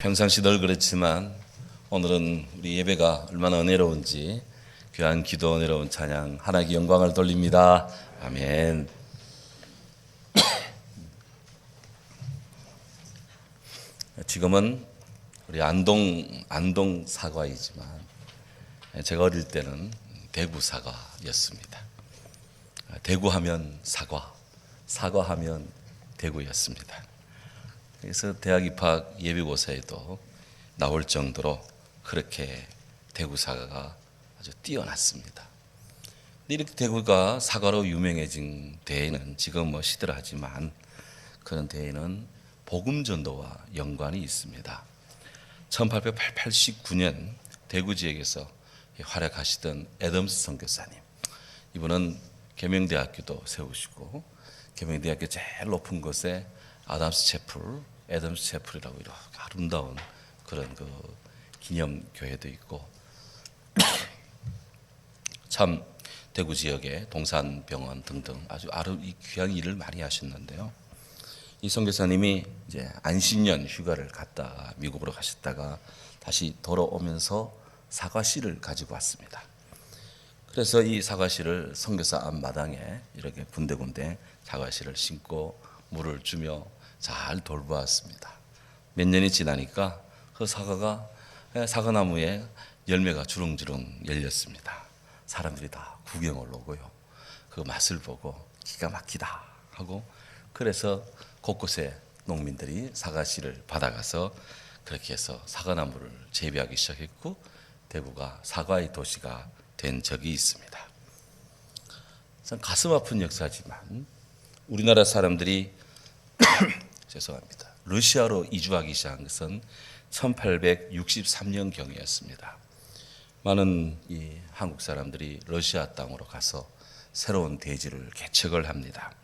평상시 늘 그렇지만 오늘은 우리 예배가 얼마나 은혜로운지 귀한 기도, 은혜로운 찬양, 하나님께 영광을 돌립니다. 아멘. 지금은 우리 안동 사과이지만 제가 어릴 때는 대구 사과였습니다. 대구하면 사과, 사과하면 대구였습니다. 그래서 대학 입학 예비고사에도 나올 정도로 그렇게 대구 사과가 아주 뛰어났습니다. 이렇게 대구가 사과로 유명해진 데에는 지금 시들하지만 그런 데에는 복음 전도와 연관이 있습니다. 1889년 대구 지역에서 활약하시던 애덤스 선교사님, 이분은 계명대학교도 세우시고 계명대학교 제일 높은 곳에 애덤스 채플이라고 이렇게 아름다운 그런 기념교회도 있고 참 대구 지역에 동산병원 등등 아주 귀한 일을 많이 하셨는데요. 이 선교사님이 이제 안식년 휴가를 갔다가 미국으로 가셨다가 다시 돌아오면서 사과씨를 가지고 왔습니다. 그래서 이 사과씨를 선교사 앞마당에 이렇게 군데군데 사과씨를 심고 물을 주며 잘 돌보았습니다. 몇 년이 지나니까 그 사과나무에 열매가 주렁주렁 열렸습니다. 사람들이 다 구경을 오고요. 그 맛을 보고 기가 막히다 하고, 그래서 곳곳에 농민들이 사과씨를 받아가서 그렇게 해서 사과나무를 재배하기 시작했고 대구가 사과의 도시가 된 적이 있습니다. 참 가슴 아픈 역사지만 우리나라 사람들이 죄송합니다. 러시아로 이주하기 시작한 것은 1863년 경이었습니다. 많은 이 한국 사람들이 러시아 땅으로 가서 새로운 대지를 개척을 합니다.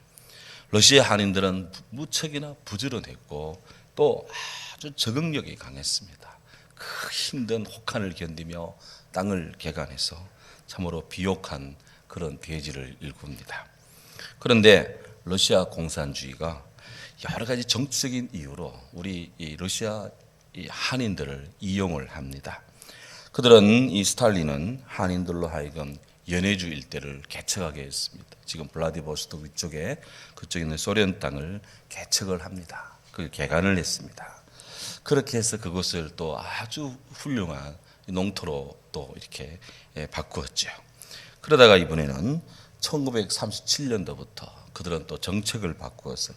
러시아 한인들은 무척이나 부지런했고 또 아주 적응력이 강했습니다. 그 힘든 혹한을 견디며 땅을 개간해서 참으로 비옥한 그런 대지를 일굽니다. 그런데 러시아 공산주의가 여러 가지 정치적인 이유로 우리 이 러시아 이 한인들을 이용을 합니다. 그들은 이 스탈린은 한인들로 하여금 연해주 일대를 개척하게 했습니다. 지금 블라디보스토크 위쪽에 그쪽에 있는 소련 땅을 개척을 합니다. 그 개간을 했습니다. 그렇게 해서 그것을 또 아주 훌륭한 농토로 또 이렇게 바꾸었죠. 그러다가 이번에는 1937년도부터 그들은 또 정책을 바꾸어서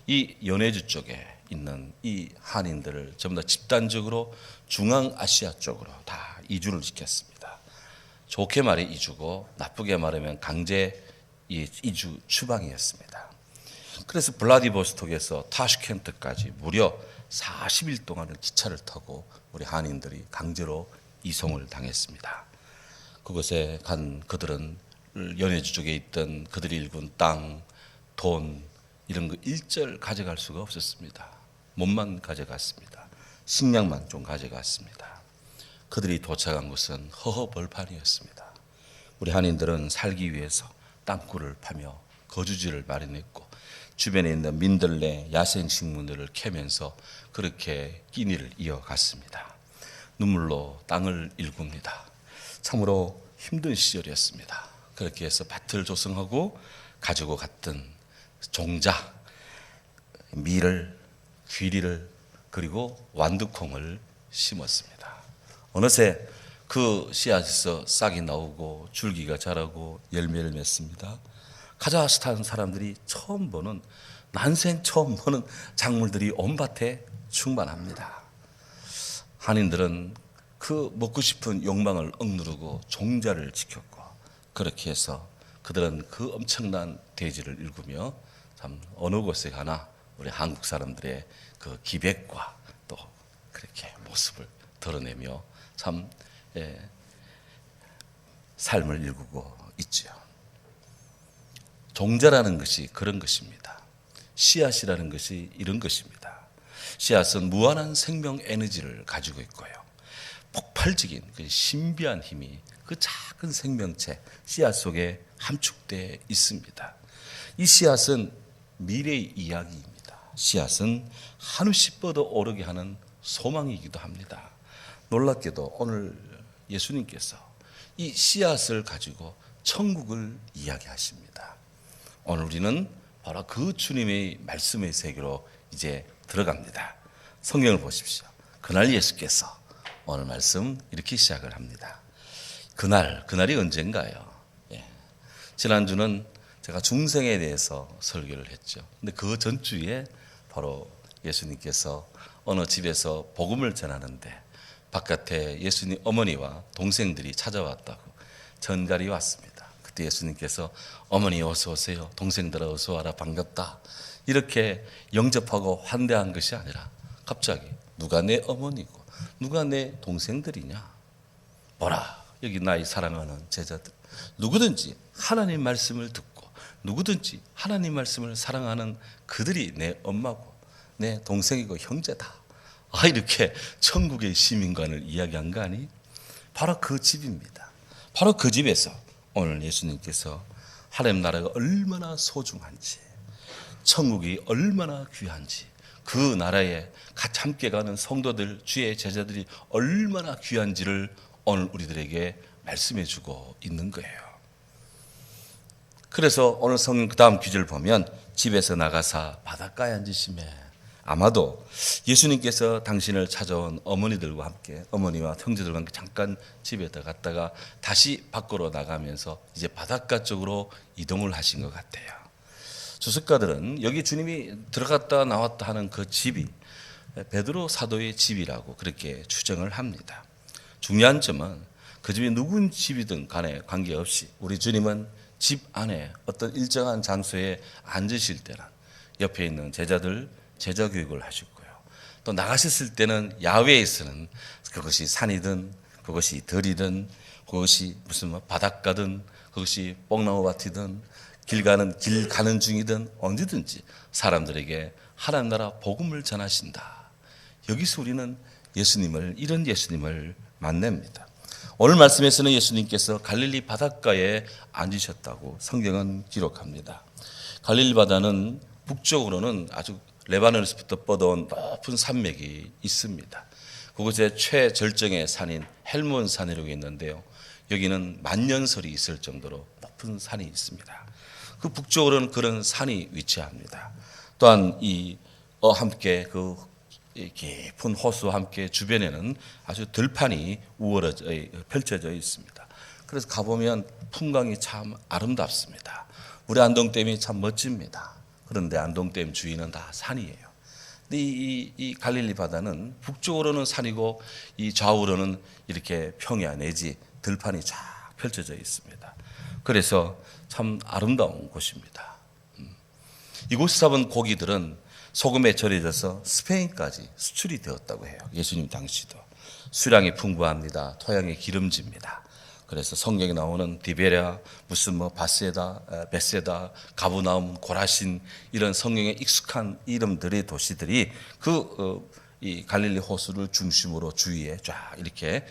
이 연해주 쪽에 있는 이 한인들을 전부 다 집단적으로 중앙아시아 쪽으로 다 이주를 시켰습니다. 좋게 말해 이주고 나쁘게 말하면 강제 이주 추방이었습니다. 그래서 블라디보스톡에서 타슈켄트까지 무려 40일 동안을 기차를 타고 우리 한인들이 강제로 이송을 당했습니다. 그곳에 간 그들은 연해주 쪽에 있던 그들이 일군 땅, 돈 이런 거 일절 가져갈 수가 없었습니다. 몸만 가져갔습니다. 식량만 좀 가져갔습니다. 그들이 도착한 곳은 허허벌판이었습니다. 우리 한인들은 살기 위해서 땅굴을 파며 거주지를 마련했고 주변에 있는 민들레, 야생식물들을 캐면서 그렇게 끼니를 이어갔습니다. 눈물로 땅을 일굽니다. 참으로 힘든 시절이었습니다. 그렇게 해서 밭을 조성하고 가지고 갔던 종자, 밀을, 귀리를 그리고 완두콩을 심었습니다. 어느새 그 씨앗에서 싹이 나오고 줄기가 자라고 열매를 맺습니다. 카자흐스탄 사람들이 난생 처음 보는 작물들이 온 밭에 충만합니다. 한인들은 그 먹고 싶은 욕망을 억누르고 종자를 지켰고 그렇게 해서 그들은 그 엄청난 대지를 일구며 참 어느 곳에 가나 우리 한국 사람들의 그 기백과 또 그렇게 모습을 드러내며 참 삶을 일구고 있죠. 종자라는 것이 그런 것입니다. 씨앗이라는 것이 이런 것입니다. 씨앗은 무한한 생명 에너지를 가지고 있고요. 폭발적인 그 신비한 힘이 그 작은 생명체 씨앗 속에 함축되어 있습니다. 이 씨앗은 미래의 이야기입니다. 씨앗은 한없이 뻗어 오르게 하는 소망이기도 합니다. 놀랍게도 오늘 예수님께서 이 씨앗을 가지고 천국을 이야기하십니다. 오늘 우리는 바로 그 주님의 말씀의 세계로 이제 들어갑니다. 성경을 보십시오. 그날 예수께서 오늘 말씀 이렇게 시작을 합니다. 그날이 언젠가요? 지난주는 제가 중생에 대해서 설교를 했죠. 근데 그 전주에 바로 예수님께서 어느 집에서 복음을 전하는데 바깥에 예수님 어머니와 동생들이 찾아왔다고 전갈이 왔습니다. 그때 예수님께서 어머니 어서 오세요. 동생들아 어서 와라. 반갑다. 이렇게 영접하고 환대한 것이 아니라 갑자기 누가 내 어머니고 누가 내 동생들이냐. 보라 여기 나의 사랑하는 제자들. 누구든지 하나님 말씀을 듣고 누구든지 하나님 말씀을 사랑하는 그들이 내 엄마고 내 동생이고 형제다. 이렇게 천국의 시민관을 이야기한 거 아니? 바로 그 집입니다. 바로 그 집에서 오늘 예수님께서 하나님 나라가 얼마나 소중한지, 천국이 얼마나 귀한지, 그 나라에 같이 함께 가는 성도들, 주의 제자들이 얼마나 귀한지를 오늘 우리들에게 말씀해 주고 있는 거예요. 그래서 오늘 성경 그 다음 구절을 보면 집에서 나가사 바닷가에 앉으시매. 아마도 예수님께서 당신을 찾아온 어머니들과 함께 어머니와 형제들과 함께 잠깐 집에 들어갔다가 다시 밖으로 나가면서 이제 바닷가 쪽으로 이동을 하신 것 같아요. 주석가들은 여기 주님이 들어갔다 나왔다 하는 그 집이 베드로 사도의 집이라고 그렇게 추정을 합니다. 중요한 점은 그 집이 누군 집이든 간에 관계없이 우리 주님은 집 안에 어떤 일정한 장소에 앉으실 때는 옆에 있는 제자들 제자 교육을 하셨고요. 또 나가셨을 때는 야외에서는 그것이 산이든 그것이 들이든 그것이 무슨 바닷가든 그것이 뽕나무 밭이든 길 가는 중이든 언제든지 사람들에게 하나님 나라 복음을 전하신다. 여기서 우리는 이런 예수님을 만납니다. 오늘 말씀에서는 예수님께서 갈릴리 바닷가에 앉으셨다고 성경은 기록합니다. 갈릴리 바다는 북쪽으로는 아주 레바논에서부터 뻗어온 높은 산맥이 있습니다. 그곳에 최절정의 산인 헬몬 산이라고 있는데요. 여기는 만년설이 있을 정도로 높은 산이 있습니다. 그 북쪽으로는 그런 산이 위치합니다. 또한 함께 그 깊은 호수와 함께 주변에는 아주 들판이 펼쳐져 있습니다. 그래서 가보면 풍광이 참 아름답습니다. 우리 안동댐이 참 멋집니다. 그런데 안동댐 주위는 다 산이에요. 근데 이 갈릴리 바다는 북쪽으로는 산이고 이 좌우로는 이렇게 평야 내지 들판이 쫙 펼쳐져 있습니다. 그래서 참 아름다운 곳입니다. 이곳에 잡은 고기들은 소금에 절여져서 스페인까지 수출이 되었다고 해요. 예수님 당시도. 수량이 풍부합니다. 토양이 기름집니다. 그래서 성경에 나오는 디베랴, 바세다, 베세다, 가브나움, 고라신 이런 성경에 익숙한 이름들의 도시들이 이 갈릴리 호수를 중심으로 주위에 쫙 이렇게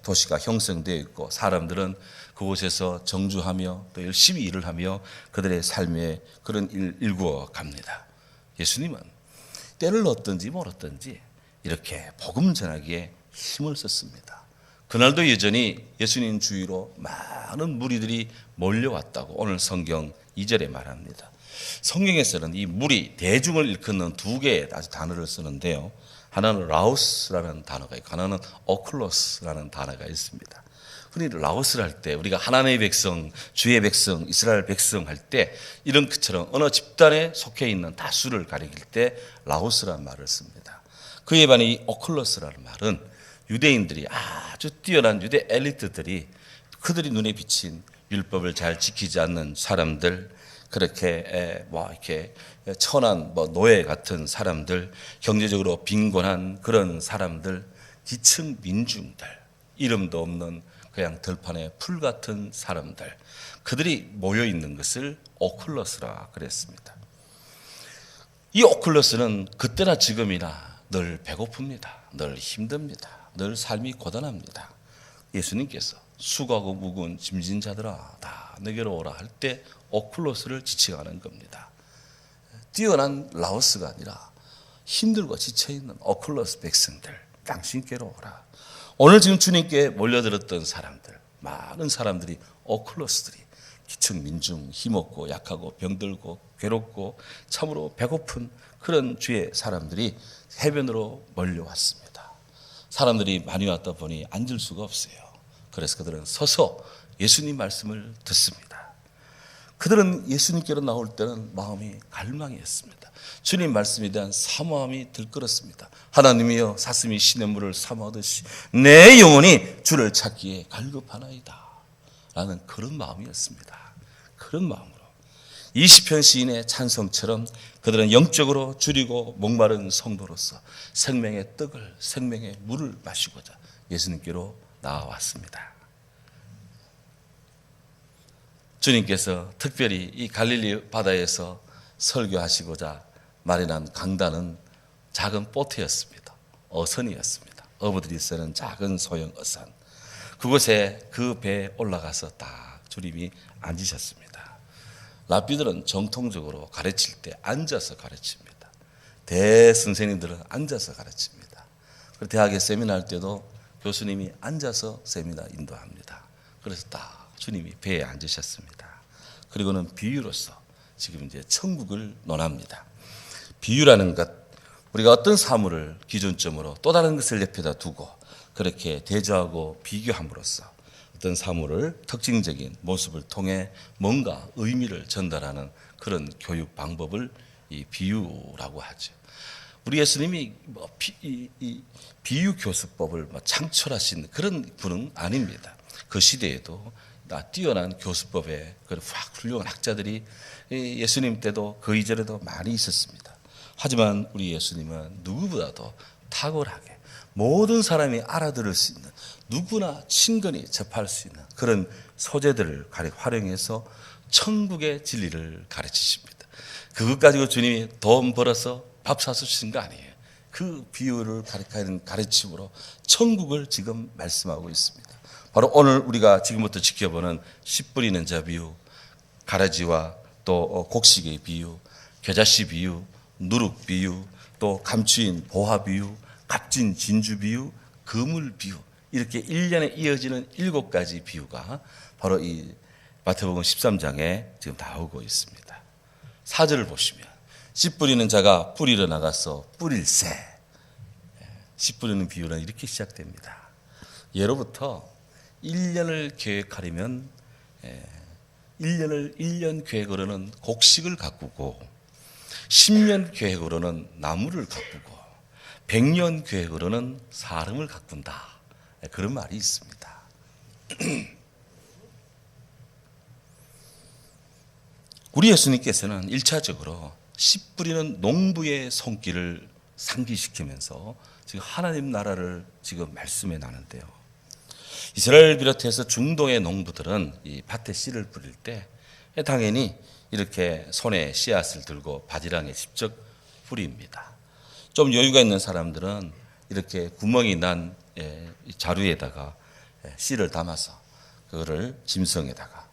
도시가 형성되어 있고 사람들은 그곳에서 정주하며 또 열심히 일을 하며 그들의 삶에 그런 일구어 갑니다. 예수님은 때를 얻든지 멀었든지 이렇게 복음 전하기에 힘을 썼습니다. 그날도 여전히 예수님 주위로 많은 무리들이 몰려왔다고 오늘 성경 2절에 말합니다. 성경에서는 이 무리, 대중을 일컫는 두 개의 단어를 쓰는데요. 하나는 라오스라는 단어가 있고 하나는 오클로스라는 단어가 있습니다. 흔히 라오스를 할 때 우리가 하나님의 백성, 주의 백성, 이스라엘 백성 할 때 이런 것처럼 어느 집단에 속해 있는 다수를 가리킬 때 라오스라는 말을 씁니다. 그에 반해 이 오클로스라는 말은 유대인들이 아주 뛰어난 유대 엘리트들이 그들이 눈에 비친 율법을 잘 지키지 않는 사람들, 그렇게 이렇게 천한 노예 같은 사람들, 경제적으로 빈곤한 그런 사람들, 기층 민중들, 이름도 없는 그냥 들판에 풀 같은 사람들, 그들이 모여 있는 것을 오클러스라 그랬습니다. 이 오클러스는 그때나 지금이나 늘 배고픕니다. 늘 힘듭니다. 늘 삶이 고단합니다. 예수님께서 수고하고 무거운 짐진 자들아 다 내게로 오라 할 때 오클로스를 지칭하는 겁니다. 뛰어난 라오스가 아니라 힘들고 지쳐있는 오클러스 백성들, 당신께로 오라. 오늘 지금 주님께 몰려들었던 사람들, 많은 사람들이 오클러스들이 기층 민중, 힘없고 약하고 병들고 괴롭고 참으로 배고픈 그런 주의 사람들이 해변으로 몰려왔습니다. 사람들이 많이 왔다 보니 앉을 수가 없어요. 그래서 그들은 서서 예수님 말씀을 듣습니다. 그들은 예수님께로 나올 때는 마음이 갈망이었습니다. 주님 말씀에 대한 사모함이 들끓었습니다. 하나님이여 사슴이 시냇물을 사모하듯이 내 영혼이 주를 찾기에 갈급하나이다 라는 그런 마음이었습니다. 그런 마음으로 20편 시인의 찬송처럼 그들은 영적으로 줄이고 목마른 성도로서 생명의 떡을, 생명의 물을 마시고자 예수님께로 나와왔습니다. 주님께서 특별히 이 갈릴리 바다에서 설교하시고자 마련한 강단은 작은 보트였습니다. 어선이었습니다. 어부들이 쓰는 작은 소형 어선. 그곳에 그 배에 올라가서 딱 주님이 앉으셨습니다. 랍비들은 정통적으로 가르칠 때 앉아서 가르칩니다. 대선생님들은 앉아서 가르칩니다. 대학에 세미나 할 때도 교수님이 앉아서 세미나 인도합니다. 그래서 딱 주님이 배에 앉으셨습니다. 그리고는 비유로서 지금 이제 천국을 논합니다. 비유라는 것, 우리가 어떤 사물을 기준점으로 또 다른 것을 옆에다 두고 그렇게 대조하고 비교함으로써 어떤 사물을 특징적인 모습을 통해 뭔가 의미를 전달하는 그런 교육 방법을 이 비유라고 하죠. 우리 예수님이 이 비유 교수법을 창출하신 그런 분은 아닙니다. 그 시대에도 뛰어난 교수법에 확 훌륭한 학자들이 예수님 때도 그 이전에도 많이 있었습니다. 하지만 우리 예수님은 누구보다도 탁월하게 모든 사람이 알아들을 수 있는, 누구나 친근히 접할 수 있는 그런 소재들을 활용해서 천국의 진리를 가르치십니다. 그것 가지고 주님이 돈 벌어서 밥 사주신 거 아니에요. 그 비유를 가르침으로 천국을 지금 말씀하고 있습니다. 바로 오늘 우리가 지금부터 지켜보는 씨 뿌리는 자 비유, 가라지와 또 곡식의 비유, 겨자씨 비유, 누룩 비유, 또 감추인 보화 비유, 값진 진주 비유, 그물 비유, 이렇게 1년에 이어지는 7가지 비유가 바로 이 마태복음 13장에 지금 나오고 있습니다. 4절을 보시면 씨 뿌리는 자가 뿌리러 나가서 뿌릴새, 씨 뿌리는 비유는 이렇게 시작됩니다. 예로부터 1년을 계획하려면 1년 계획으로는 곡식을 가꾸고 10년 계획으로는 나무를 가꾸고 100년 계획으로는 사람을 가꾼다. 그런 말이 있습니다. 우리 예수님께서는 1차적으로 씨 뿌리는 농부의 손길을 상기시키면서 지금 하나님 나라를 지금 말씀해 나는데요. 이스라엘 비롯해서 중동의 농부들은 이 밭에 씨를 뿌릴 때 당연히 이렇게 손에 씨앗을 들고 바지랑에 직접 뿌립니다. 좀 여유가 있는 사람들은 이렇게 구멍이 난 자루에다가 씨를 담아서 그거를 짐승에다가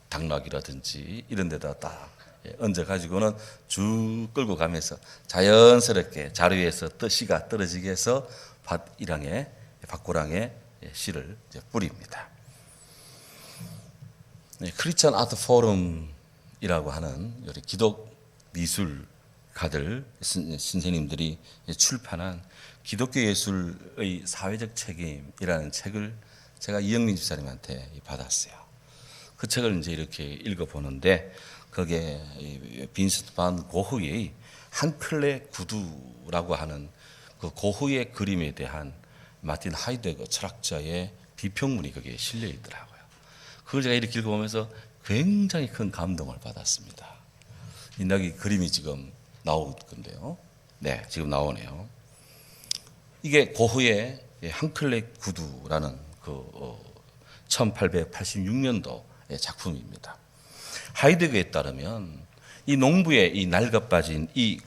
당락이라든지 이런 데다 딱 얹어 가지고는 쭉 끌고 가면서 자연스럽게 자루에서 씨가 떨어지게 해서 밭고랑에 씨를 뿌립니다. 크리스천 아트 포럼이라고 하는 기독 미술가들 선생님들이 출판한 기독교 예술의 사회적 책임이라는 책을 제가 이영민 집사님한테 받았어요. 그 책을 이제 이렇게 읽어보는데 거기에 빈센트 반 고흐의 한 클레 구두라고 하는 그 고흐의 그림에 대한 마틴 하이데거 철학자의 비평문이 거기에 실려 있더라고요. 그걸 제가 이렇게 읽어보면서 굉장히 큰 감동을 받았습니다. 이 그림이 지금 나올 건데요. 네, 지금 나오네요. 이게 고흐의 한 클레 구두라는 그 1886년도의 작품입니다. 하이데거에 따르면 이 농부의 이 낡아빠진 이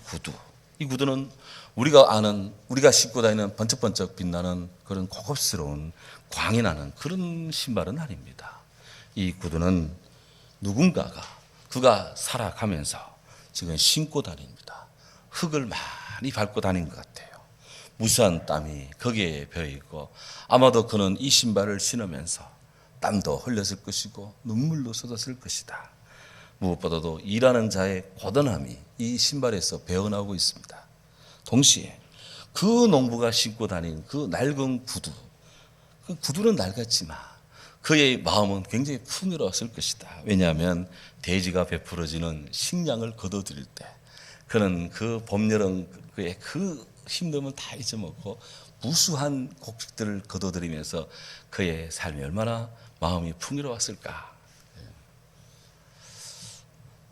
구두는 우리가 신고 다니는 번쩍번쩍 빛나는 그런 고급스러운 광이 나는 그런 신발은 아닙니다. 이 구두는 누군가가 그가 살아가면서 지금 신고 다닙니다. 흙을 많이 밟고 다닌 것 같아요. 무수한 땀이 거기에 배어있고 아마도 그는 이 신발을 신으면서 땀도 흘렸을 것이고 눈물도 쏟았을 것이다. 무엇보다도 일하는 자의 고단함이 이 신발에서 배어나오고 있습니다. 동시에 그 농부가 신고 다닌 그 낡은 구두, 그 구두는 낡았지만 그의 마음은 굉장히 풍요로웠을 것이다. 왜냐하면 대지가 베풀어지는 식량을 거둬들일 때 그는 그 봄, 여름 그의 그 힘듦은 다 잊어먹고 무수한 곡식들을 거둬들이면서 그의 삶이 얼마나 마음이 풍요로웠을까.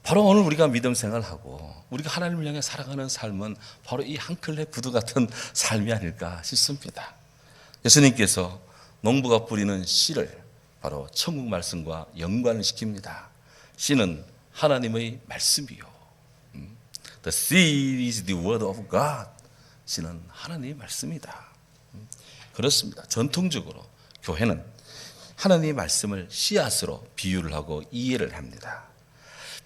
바로 오늘 우리가 믿음 생활하고 우리가 하나님을 향해 살아가는 삶은 바로 이 한 켤레 구두 같은 삶이 아닐까 싶습니다. 예수님께서 농부가 뿌리는 씨를 바로 천국 말씀과 연관을 시킵니다. 씨는 하나님의 말씀이요. The seed is the word of God. 씨는 하나님의 말씀이다. 그렇습니다. 전통적으로 교회는 하나님의 말씀을 씨앗으로 비유를 하고 이해를 합니다.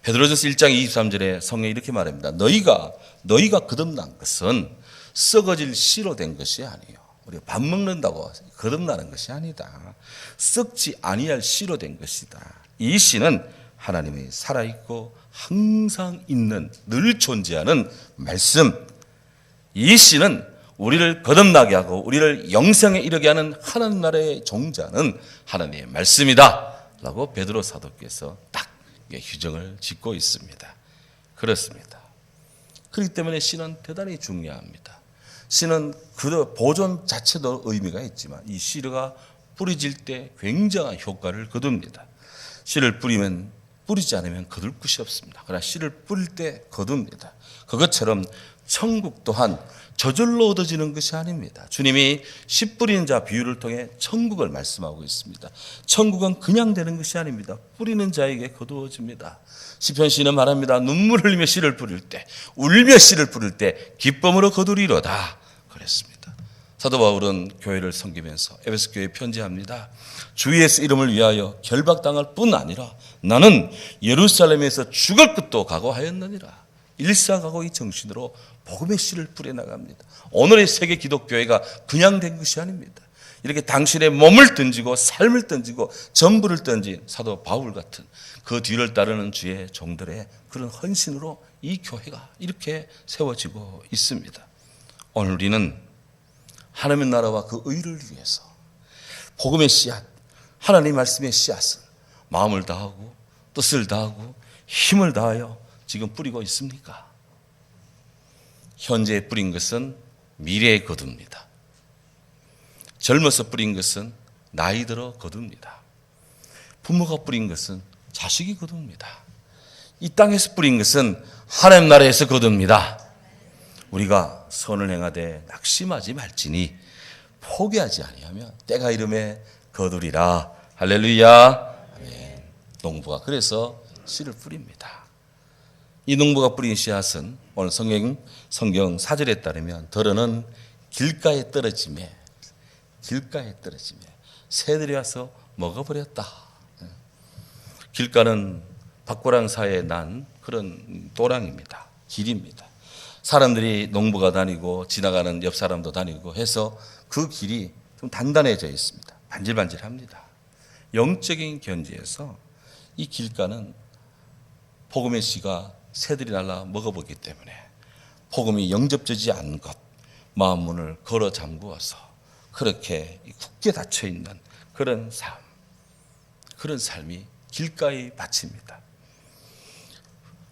베드로전서 1장 23절에 성경이 이렇게 말합니다. 너희가 거듭난 것은 썩어질 씨로 된 것이 아니에요. 우리가 밥 먹는다고 거듭나는 것이 아니다. 썩지 아니할 씨로 된 것이다. 이 씨는 하나님이 살아있고 항상 있는 늘 존재하는 말씀. 이 씨는 우리를 거듭나게 하고 우리를 영생에 이르게 하는 하나님 나라의 종자는 하나님의 말씀이다 라고 베드로 사도께서 딱 규정을 짓고 있습니다. 그렇습니다. 그렇기 때문에 씨는 대단히 중요합니다. 씨는 그 보존 자체도 의미가 있지만 이 씨가 뿌려질 때 굉장한 효과를 거둡니다. 씨를 뿌리지 않으면 거둘 것이 없습니다. 그러나 씨를 뿌릴 때 거둡니다. 그것처럼 천국 또한 저절로 얻어지는 것이 아닙니다. 주님이 씨 뿌리는 자 비유를 통해 천국을 말씀하고 있습니다. 천국은 그냥 되는 것이 아닙니다. 뿌리는 자에게 거두어집니다. 시편 시인은 말합니다. 눈물 흘리며 씨를 뿌릴 때, 울며 씨를 뿌릴 때 기쁨으로 거두리로다 그랬습니다. 사도 바울은 교회를 섬기면서 에베소 교회에 편지합니다. 주 예수 이름을 위하여 결박당할 뿐 아니라 나는 예루살렘에서 죽을 것도 각오하였느니라. 일사각오의 정신으로 복음의 씨를 뿌려나갑니다. 오늘의 세계 기독교회가 그냥 된 것이 아닙니다. 이렇게 당신의 몸을 던지고 삶을 던지고 전부를 던진 사도 바울 같은 그 뒤를 따르는 주의 종들의 그런 헌신으로 이 교회가 이렇게 세워지고 있습니다. 오늘 우리는 하나님의 나라와 그 의를 위해서 복음의 씨앗, 하나님 말씀의 씨앗을 마음을 다하고 뜻을 다하고 힘을 다하여 지금 뿌리고 있습니까? 현재에 뿌린 것은 미래에 거둡니다. 젊어서 뿌린 것은 나이 들어 거둡니다. 부모가 뿌린 것은 자식이 거둡니다. 이 땅에서 뿌린 것은 하나님 나라에서 거둡니다. 우리가 선을 행하되 낙심하지 말지니 포기하지 아니하면 때가 이름에 거두리라. 할렐루야. 아멘. 농부가 그래서 씨를 뿌립니다. 이 농부가 뿌린 씨앗은 오늘 성경 사절에 따르면 더러는 길가에 떨어지매 새들이 와서 먹어버렸다. 길가는 밭고랑 사이에 난 그런 도랑입니다. 길입니다. 사람들이 농부가 다니고 지나가는 옆 사람도 다니고 해서 그 길이 좀 단단해져 있습니다. 반질반질합니다. 영적인 견지에서 이 길가는 복음의 씨가 새들이 날라 먹어보기 때문에 복음이 영접되지 않은 것, 마음 문을 걸어 잠그어서 그렇게 굳게 닫혀 있는 그런 삶이 길가의 밭입니다.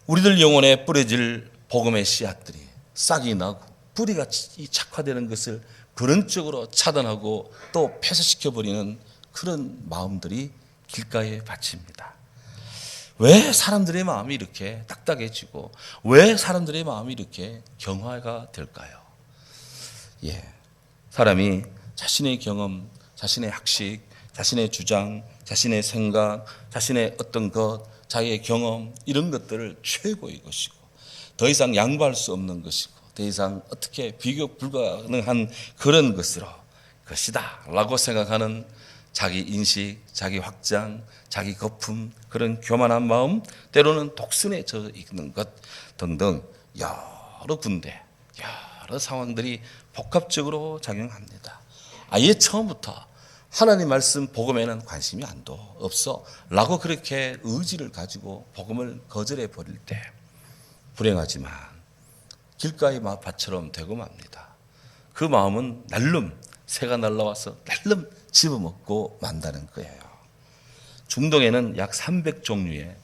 우리들 영혼에 뿌려질 복음의 씨앗들이 싹이 나고 뿌리가 착화되는 것을 근원적으로 차단하고 또 폐쇄시켜버리는 그런 마음들이 길가의 밭입니다. 왜 사람들의 마음이 이렇게 딱딱해지고 왜 사람들의 마음이 이렇게 경화가 될까요? 사람이 자신의 경험, 자신의 학식, 자신의 주장, 자신의 생각, 자신의 어떤 것, 자기의 경험 이런 것들을 최고의 것이고 더 이상 양보할 수 없는 것이고 더 이상 어떻게 비교 불가능한 그런 것이다 라고 생각하는 자기 인식, 자기 확장, 자기 거품, 그런 교만한 마음, 때로는 독선에 젖어 있는 것 등등 여러 군데, 여러 여러 상황들이 복합적으로 작용합니다. 아예 처음부터 하나님 말씀 복음에는 관심이 안도 없어 라고 그렇게 의지를 가지고 복음을 거절해 버릴 때 불행하지만 길가의 밭처럼 되고 맙니다. 그 마음은 날름 새가 날라와서 날름 집어먹고 만다는 거예요. 중동에는 약 300종류의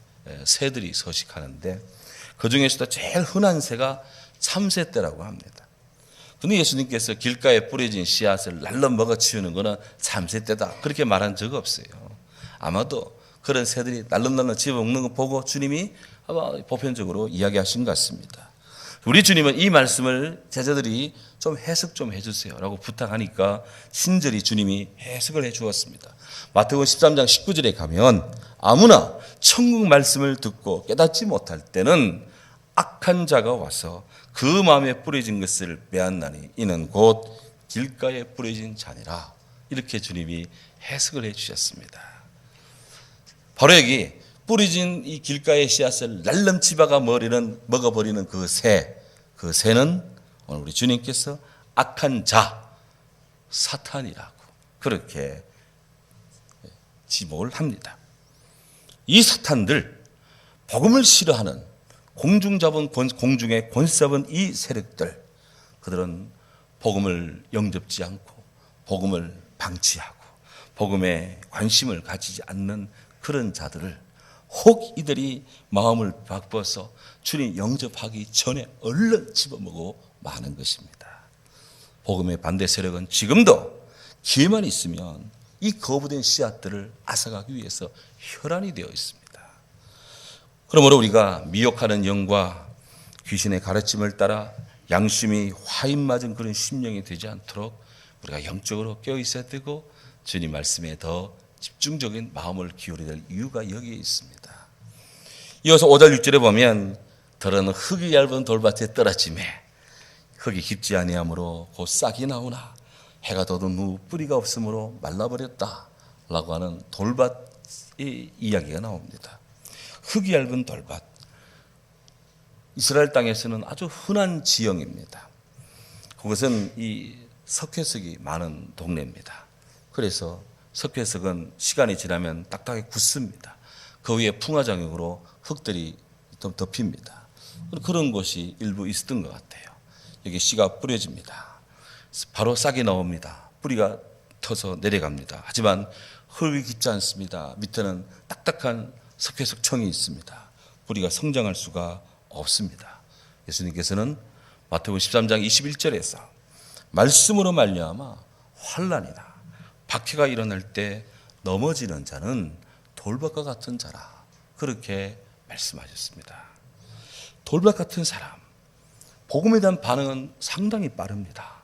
새들이 서식하는데 그 중에서도 제일 흔한 새가 참새떼라고 합니다. 근데 예수님께서 길가에 뿌려진 씨앗을 날름 먹어치우는 것은 참새떼다 그렇게 말한 적 없어요. 아마도 그런 새들이 날름날름 집어먹는 거 보고 주님이 아마 보편적으로 이야기하신 것 같습니다. 우리 주님은 이 말씀을 제자들이 좀 해석 좀 해주세요 라고 부탁하니까 친절히 주님이 해석을 해 주었습니다. 마태복음 13장 19절에 가면 아무나 천국 말씀을 듣고 깨닫지 못할 때는 악한 자가 와서 그 마음에 뿌려진 것을 빼앗나니 이는 곧 길가에 뿌려진 자니라. 이렇게 주님이 해석을 해 주셨습니다. 바로 여기 뿌려진 이 길가의 씨앗을 날름 집어가 먹어버리는 그 새는 오늘 우리 주님께서 악한 자, 사탄이라고 그렇게 지목을 합니다. 이 사탄들, 복음을 싫어하는 공중의 권세 잡은 이 세력들, 그들은 복음을 영접지 않고 복음을 방치하고 복음에 관심을 가지지 않는 그런 자들을 혹 이들이 마음을 바꿔서 주님 영접하기 전에 얼른 집어먹고 마는 것입니다. 복음의 반대 세력은 지금도 기회만 있으면 이 거부된 씨앗들을 앗아가기 위해서 혈안이 되어 있습니다. 그러므로 우리가 미혹하는 영과 귀신의 가르침을 따라 양심이 화인 맞은 그런 심령이 되지 않도록 우리가 영적으로 깨어 있어야 되고 주님 말씀에 더 집중적인 마음을 기울여야 될 이유가 여기에 있습니다. 이어서 5절 6절에 보면 들은 흙이 얇은 돌밭에 떨어지매 흙이 깊지 아니하므로 곧 싹이 나오나 해가 돋은 후 뿌리가 없으므로 말라버렸다 라고 하는 돌밭의 이야기가 나옵니다. 흙이 얇은 돌밭, 이스라엘 땅에서는 아주 흔한 지형입니다. 그것은 이 석회석이 많은 동네입니다. 그래서 석회석은 시간이 지나면 딱딱하게 굳습니다. 그 위에 풍화작용으로 흙들이 좀 덮입니다. 그런 곳이 일부 있었던 것 같아요. 여기 씨가 뿌려집니다. 바로 싹이 나옵니다. 뿌리가 터서 내려갑니다. 하지만 흙이 깊지 않습니다. 밑에는 딱딱한 석회석 청이 있습니다. 뿌리가 성장할 수가 없습니다. 예수님께서는 마태복음 13장 21절에서 말씀으로 말미암아 환난이나 박해가 일어날 때 넘어지는 자는 돌밭과 같은 자라 그렇게 말씀하셨습니다. 돌밭 같은 사람, 복음에 대한 반응은 상당히 빠릅니다.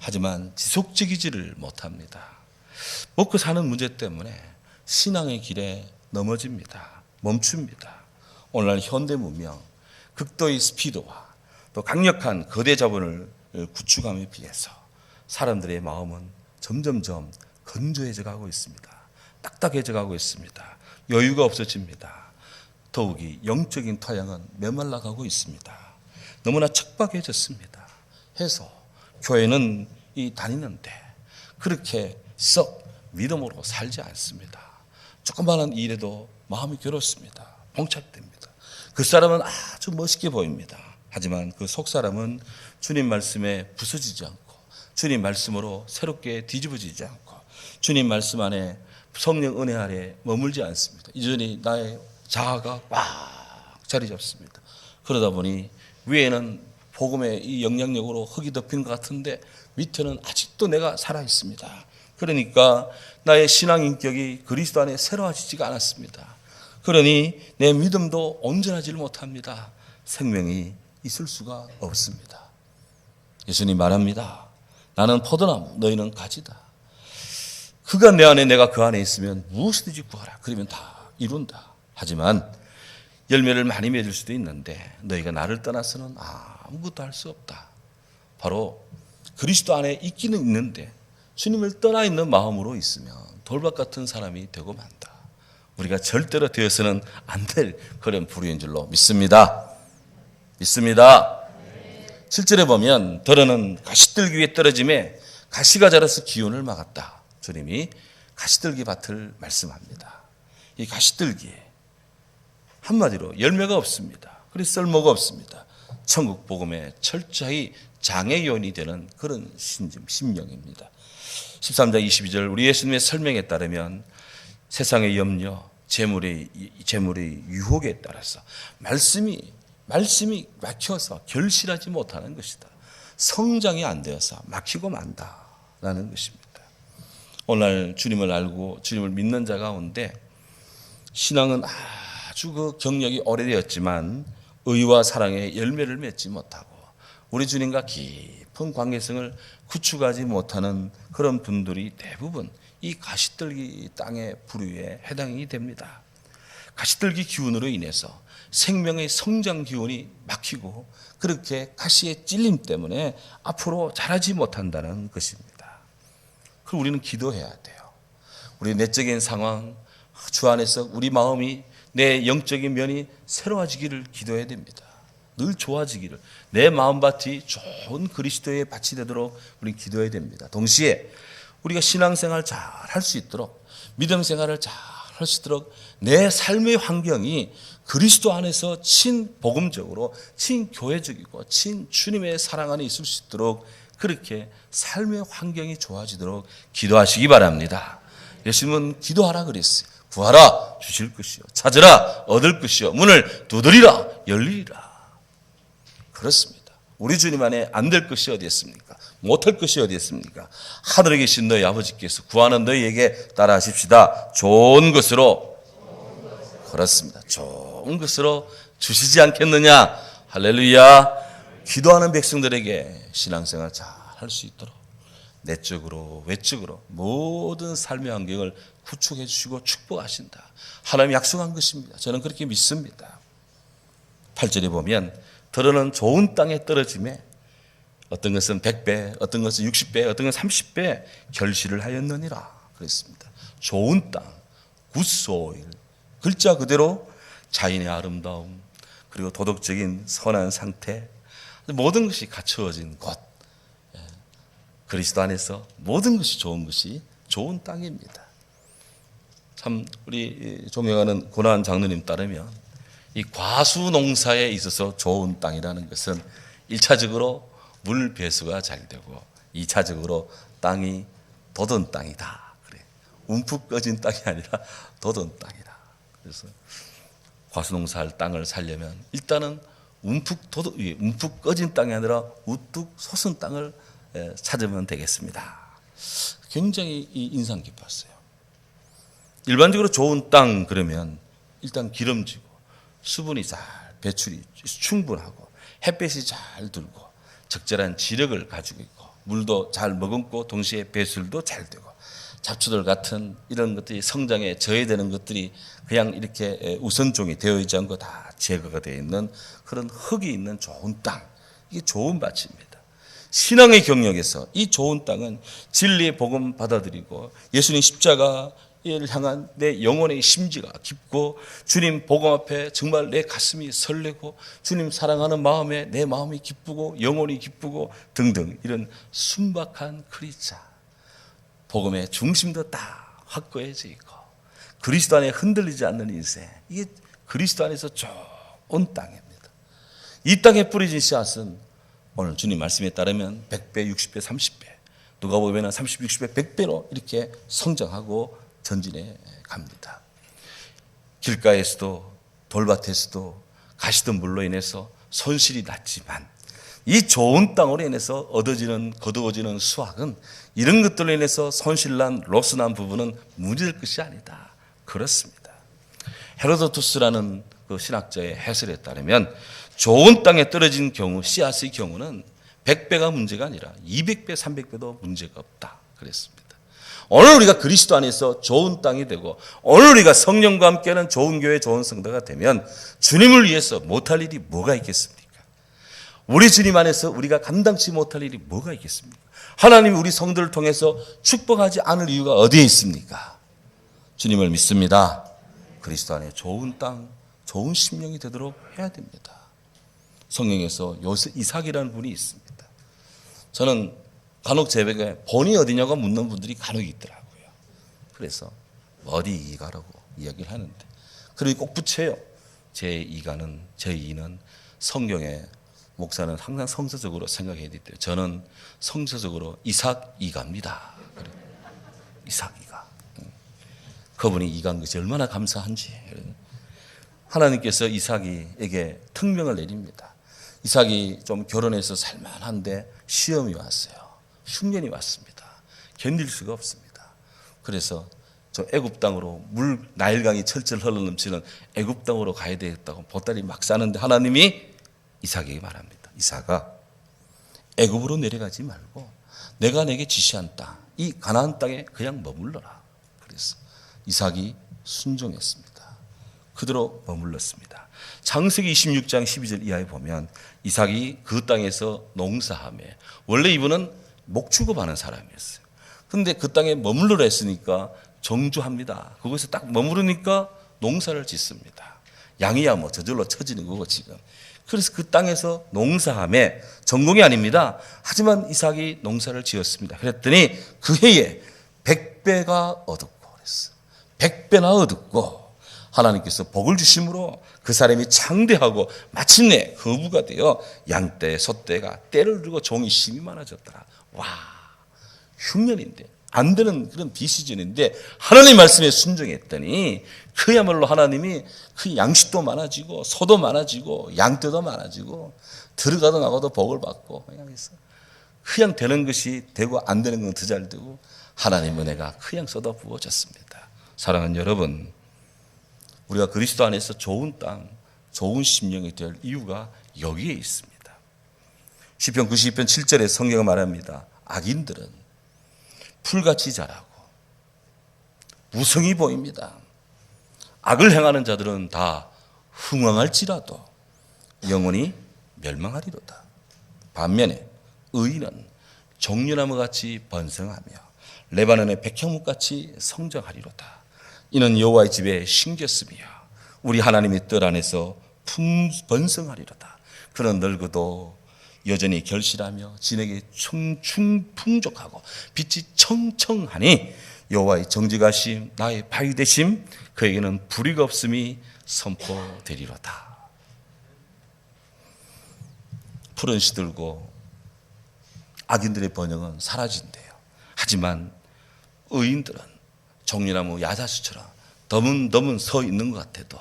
하지만 지속적이지를 못합니다. 먹고 사는 문제 때문에 신앙의 길에 넘어집니다. 멈춥니다. 오늘날 현대 문명, 극도의 스피드와 또 강력한 거대 자본을 구축함에 비해서 사람들의 마음은 점점점 건조해져 가고 있습니다. 딱딱해져 가고 있습니다. 여유가 없어집니다. 더욱이 영적인 토양은 메말라 가고 있습니다. 너무나 척박해졌습니다. 해서 교회는 다니는데 그렇게 썩 믿음으로 살지 않습니다. 조그마한 일에도 마음이 괴롭습니다. 봉착됩니다. 그 사람은 아주 멋있게 보입니다. 하지만 그 속 사람은 주님 말씀에 부서지지 않고 주님 말씀으로 새롭게 뒤집어지지 않고 주님 말씀 안에 성령 은혜 아래 머물지 않습니다. 이전이 나의 자아가 꽉 자리 잡습니다. 그러다 보니 위에는 복음의 이 영향력으로 흙이 덮인 것 같은데 밑에는 아직도 내가 살아 있습니다. 그러니까 나의 신앙 인격이 그리스도 안에 새로워지지가 않았습니다. 그러니 내 믿음도 온전하지를 못합니다. 생명이 있을 수가 없습니다. 예수님 말합니다. 나는 포도나무, 너희는 가지다. 그가 내 안에 내가 그 안에 있으면 무엇이든지 구하라. 그러면 다 이룬다. 하지만 열매를 많이 맺을 수도 있는데 너희가 나를 떠나서는 아무것도 할 수 없다. 바로 그리스도 안에 있기는 있는데 주님을 떠나 있는 마음으로 있으면 돌밭 같은 사람이 되고 만다. 우리가 절대로 되어서는 안 될 그런 부류인 줄로 믿습니다. 믿습니다. 7절에 보면 더러는 가시들기 위에 떨어짐에 가시가 자라서 기운을 막았다. 주님이 가시들기 밭을 말씀합니다. 이 가시들기 한마디로 열매가 없습니다. 그래서 쓸모가 없습니다. 천국 복음에 철저히 장애 요인이 되는 그런 심령입니다. 13장 22절 우리 예수님의 설명에 따르면 세상의 염려, 재물의 유혹에 따라서 말씀이 막혀서 결실하지 못하는 것이다. 성장이 안 되어서 막히고 만다라는 것입니다. 오늘 주님을 알고 주님을 믿는 자 가운데 신앙은 아주 그 경력이 오래되었지만 의와 사랑의 열매를 맺지 못하고 우리 주님과 깊은 관계성을 구축하지 못하는 그런 분들이 대부분 이 가시들기 땅의 부류에 해당이 됩니다. 가시들기 기운으로 인해서 생명의 성장 기운이 막히고 그렇게 가시의 찔림 때문에 앞으로 자라지 못한다는 것입니다. 그럼 우리는 기도해야 돼요. 우리 내적인 상황, 주 안에서 우리 마음이 내 영적인 면이 새로워지기를 기도해야 됩니다. 늘 좋아지기를 내 마음밭이 좋은 그리스도의 밭이 되도록 우리는 기도해야 됩니다. 동시에 우리가 신앙생활 잘 할 수 있도록 믿음 생활을 잘 할 수 있도록 내 삶의 환경이 그리스도 안에서 친복음적으로 친교회적이고 친주님의 사랑 안에 있을 수 있도록 그렇게 삶의 환경이 좋아지도록 기도하시기 바랍니다. 예수님은 기도하라 그랬어요. 구하라 주실 것이요 찾으라 얻을 것이요 문을 두드리라 열리리라. 그렇습니다. 우리 주님 안에 안 될 것이 어디 있습니까? 못할 것이 어디 있습니까? 하늘에 계신 너희 아버지께서 구하는 너희에게 따라하십시다. 좋은 것으로 그렇습니다. 좋은 것으로 주시지 않겠느냐. 할렐루야. 기도하는 백성들에게 신앙생활 잘 할 수 있도록 내적으로 외적으로 모든 삶의 환경을 구축해 주시고 축복하신다. 하나님이 약속한 것입니다. 저는 그렇게 믿습니다. 8절에 보면 더러는 좋은 땅에 떨어짐에 어떤 것은 100배, 어떤 것은 60배, 어떤 것은 30배 결실을 하였느니라 그랬습니다. 좋은 땅, 굿소일, 글자 그대로 자연의 아름다움 그리고 도덕적인 선한 상태 모든 것이 갖추어진 곳, 그리스도 안에서 모든 것이 좋은 땅입니다. 참 우리 존경하는 고난 장로님 따르면 이 과수 농사에 있어서 좋은 땅이라는 것은 1차적으로 물 배수가 잘 되고 2차적으로 땅이 돋은 땅이다. 그래. 움푹 꺼진 땅이 아니라 돋은 땅이다. 그래서 과수 농사할 땅을 살려면 일단은 움푹 꺼진 땅이 아니라 우뚝 솟은 땅을 찾으면 되겠습니다. 굉장히 인상 깊었어요. 일반적으로 좋은 땅 그러면 일단 기름지고 수분이 잘 배출이 충분하고 햇볕이 잘 들고 적절한 지력을 가지고 있고 물도 잘 머금고 동시에 배출도 잘 되고 잡초들 같은 이런 것들이 성장에 저해되는 것들이 그냥 이렇게 우선종이 되어 있지 않고 다 제거가 되어 있는 그런 흙이 있는 좋은 땅, 이게 좋은 밭입니다. 신앙의 경력에서 이 좋은 땅은 진리의 복음 받아들이고 예수님 십자가를 향한 내 영혼의 심지가 깊고 주님 복음 앞에 정말 내 가슴이 설레고 주님 사랑하는 마음에 내 마음이 기쁘고 영혼이 기쁘고 등등 이런 순박한 그리자 복음의 중심도 딱 확고해져 있고 그리스도 안에 흔들리지 않는 인생, 이게 그리스도 안에서 좋은 땅입니다. 이 땅에 뿌려진 씨앗은 오늘 주님 말씀에 따르면 100배, 60배, 30배 누가 보면 30, 60배, 100배로 이렇게 성장하고 전진해 갑니다. 길가에서도 돌밭에서도 가시던 물로 인해서 손실이 났지만 이 좋은 땅으로 인해서 거두어지는 수확은 이런 것들로 인해서 손실난 로스난 부분은 문제될 것이 아니다. 그렇습니다. 헤로도투스라는 그 신학자의 해설에 따르면 좋은 땅에 떨어진 경우 씨앗의 경우는 100배가 문제가 아니라 200배, 300배도 문제가 없다. 그랬습니다. 오늘 우리가 그리스도 안에서 좋은 땅이 되고 오늘 우리가 성령과 함께하는 좋은 교회, 좋은 성도가 되면 주님을 위해서 못할 일이 뭐가 있겠습니까? 우리 주님 안에서 우리가 감당치 못할 일이 뭐가 있겠습니까? 하나님이 우리 성도를 통해서 축복하지 않을 이유가 어디에 있습니까? 주님을 믿습니다. 그리스도 안에 좋은 땅, 좋은 심령이 되도록 해야 됩니다. 성경에서 요셉 이삭이라는 분이 있습니다. 저는 간혹 제백에 본이 어디냐고 묻는 분들이 간혹 있더라고요. 그래서 어디 이가라고 이야기를 하는데 그리고 꼭 붙여요. 제 이는 성경에 목사는 항상 성서적으로 생각해야 돼요. 저는 성서적으로 이삭 이가입니다. 이삭 이가. 그분이 이가인 것이 얼마나 감사한지. 하나님께서 이삭에게 특명을 내립니다. 이삭이 좀 결혼해서 살만한데 시험이 왔어요. 흉년이 왔습니다. 견딜 수가 없습니다. 그래서 저 애굽 땅으로 나일강이 철철 흘러넘치는 애굽 땅으로 가야 되겠다고 보따리 막 싸는데 하나님이 이삭에게 말합니다. 이삭아, 애굽으로 내려가지 말고 내가 내게 지시한 땅, 이 가나안 땅에 그냥 머물러라. 그래서 이삭이 순종했습니다. 그대로 머물렀습니다. 창세기 26장 12절 이하에 보면 이삭이 그 땅에서 농사하며 원래 이분은 목축업하는 사람이었어요. 그런데 그 땅에 머물러라 했으니까 정주합니다. 거기서 딱 머무르니까 농사를 짓습니다. 양이야 뭐 저절로 쳐지는 거고 지금. 그래서 그 땅에서 농사하며 전공이 아닙니다. 하지만 이삭이 농사를 지었습니다. 그랬더니 그 해에 100배가 얻었고 그랬어. 100배나 얻었고 하나님께서 복을 주심으로 그 사람이 창대하고 마침내 거부가 되어 양떼, 소떼가 떼를 두고 종이 심이 많아졌더라. 와, 흉년인데 안 되는 그런 비시즌인데 하나님 말씀에 순종했더니 그야말로 하나님이 그 양식도 많아지고 소도 많아지고 양떼도 많아지고 들어가도 나가도 복을 받고 그냥 되는 것이 되고 안 되는 건 더 잘 되고 하나님 은혜가 그냥 쏟아 부어졌습니다. 사랑하는 여러분, 우리가 그리스도 안에서 좋은 땅, 좋은 심령이 될 이유가 여기에 있습니다. 시편 92편 7절에 성경은 말합니다. 악인들은 풀같이 자라고 무성히 보입니다. 악을 행하는 자들은 다 흥왕할지라도 영원히 멸망하리로다. 반면에 의인은 종려나무같이 번성하며 레바논의 백향목같이 성장하리로다. 이는 여호와의 집에 심겼으며 우리 하나님의 뜰 안에서 번성하리로다. 그는 늙어도 여전히 결실하며 진에게 풍족하고 빛이 청청하니 여호와의 정직하심 나의 바위 되심 그에게는 불의가 없음이 선포되리로다. 풀은 시들고 악인들의 번영은 사라진대요. 하지만 의인들은 종려나무 야자수처럼 드문 서 있는 것 같아도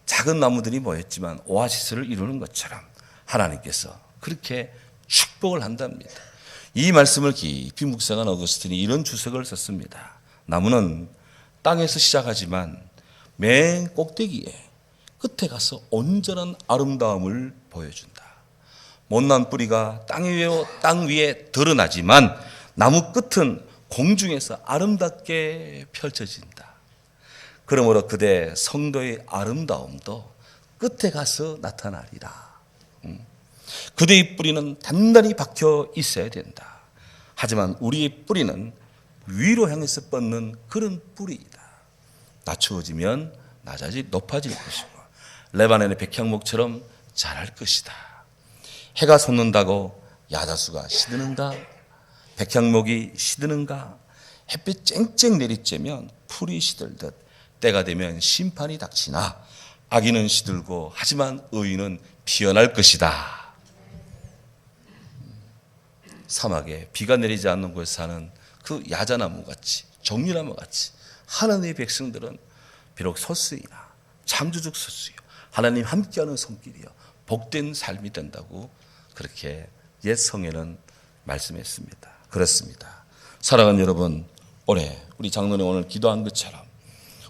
작은 나무들이 모였지만 오아시스를 이루는 것처럼 하나님께서 그렇게 축복을 한답니다. 이 말씀을 깊이 묵상한 어거스틴이 이런 주석을 썼습니다. 나무는 땅에서 시작하지만 맨 꼭대기에 끝에 가서 온전한 아름다움을 보여준다. 못난 뿌리가 땅 위에 드러나지만 나무 끝은 공중에서 아름답게 펼쳐진다. 그러므로 그대 성도의 아름다움도 끝에 가서 나타나리라. 그대의 뿌리는 단단히 박혀 있어야 된다. 하지만 우리의 뿌리는 위로 향해서 뻗는 그런 뿌리이다. 낮추어지면 높아질 것이고 레바논의 백향목처럼 자랄 것이다. 해가 솟는다고 야자수가 시드는가? 백향목이 시드는가? 햇빛 쨍쨍 내리쬐면 풀이 시들듯 때가 되면 심판이 닥치나 악인은 시들고 하지만 의인은 피어날 것이다. 사막에 비가 내리지 않는 곳에 사는 그 야자나무같이 종려나무같이 하나님의 백성들은 비록 소수이나 창조적 소수요 하나님 함께하는 손길이요 복된 삶이 된다고 그렇게 옛 성에는 말씀했습니다. 그렇습니다. 사랑하는 여러분, 올해 우리 장로님 오늘 기도한 것처럼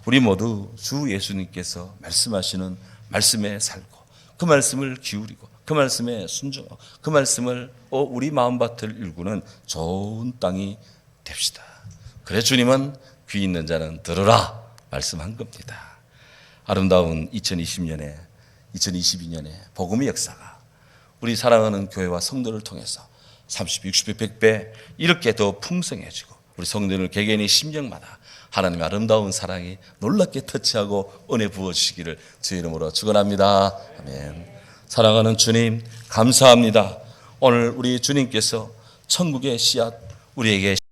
우리 모두 주 예수님께서 말씀하시는 말씀에 살고 그 말씀을 기울이고 그 말씀에 순종하고 그 말씀을 우리 마음밭을 일구는 좋은 땅이 됩시다. 그래 주님은 귀 있는 자는 들으라 말씀한 겁니다. 아름다운 2022년에 복음의 역사가 우리 사랑하는 교회와 성도를 통해서 30배, 60배, 100배 이렇게 더 풍성해지고 우리 성도들 개개인의 심령마다 하나님의 아름다운 사랑이 놀랍게 터치하고 은혜 부어주시기를 주의 이름으로 축원합니다. 아멘. 사랑하는 주님, 감사합니다. 오늘 우리 주님께서 천국의 씨앗 우리에게